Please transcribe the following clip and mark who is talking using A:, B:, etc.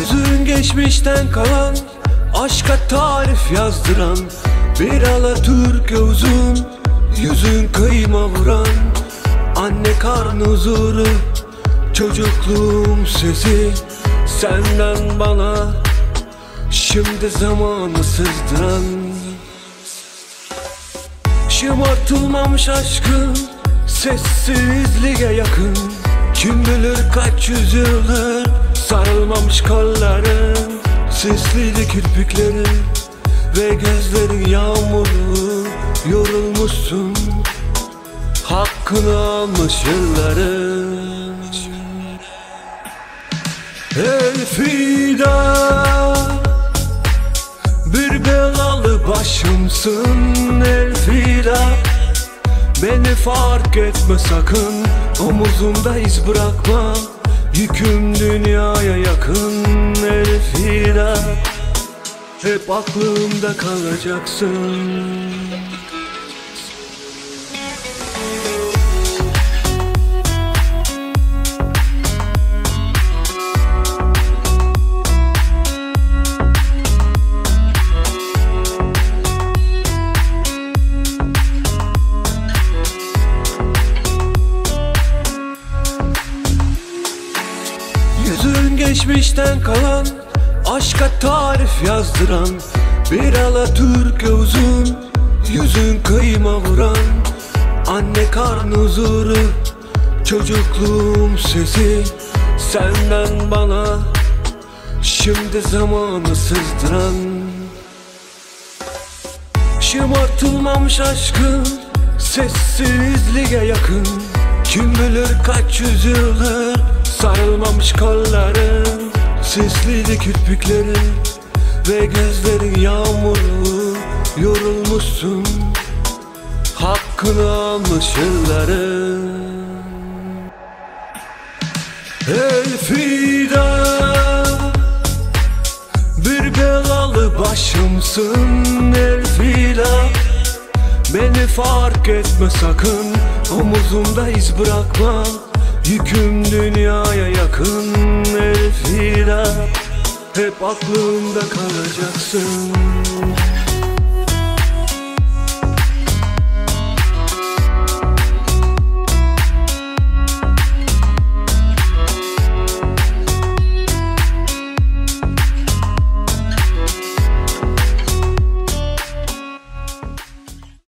A: Yüzün geçmişten kalan, aşka tarif yazdıran bir Alatürk uzun, yüzün kıyma vuran. Anne karnı huzuru, çocukluğum sesi, senden bana şimdi zamanı sızdıran. Şımartılmamış aşkın sessizliğe yakın, kim bilir kaç yüzyıldır sarılmamış kolların. Sisliydi kirpiklerin ve gözlerin yağmurlu, yorulmuşsun, hakkını almış yılların. Elfida, bir belalı başımsın Elfida. Beni fark etme sakın, omuzumda iz bırakma, yüküm dünyaya yakın Elfida. Hep aklımda kalacaksın. Yüzün geçmişten kalan, aşka tarif yazdıran bir Alatürk uzun, yüzün kıyma vuran. Anne karnı huzuru, çocukluğum sesi, senden bana şimdi zamanı sızdıran. Şımartılmamış aşkın sessizliğe yakın, kim bilir kaç yüzyıldır sarılmamış kolların. Sisliydi kirpiklerin ve gözlerin yağmurlu, yorulmuşsun, hakkını almış yılların. Elfida, bir belalı başımsın Elfida. Beni fark etme sakın, omuzumda iz bırakma, yüküm dünyaya yakın Elfida. Hep aklımda kalacaksın.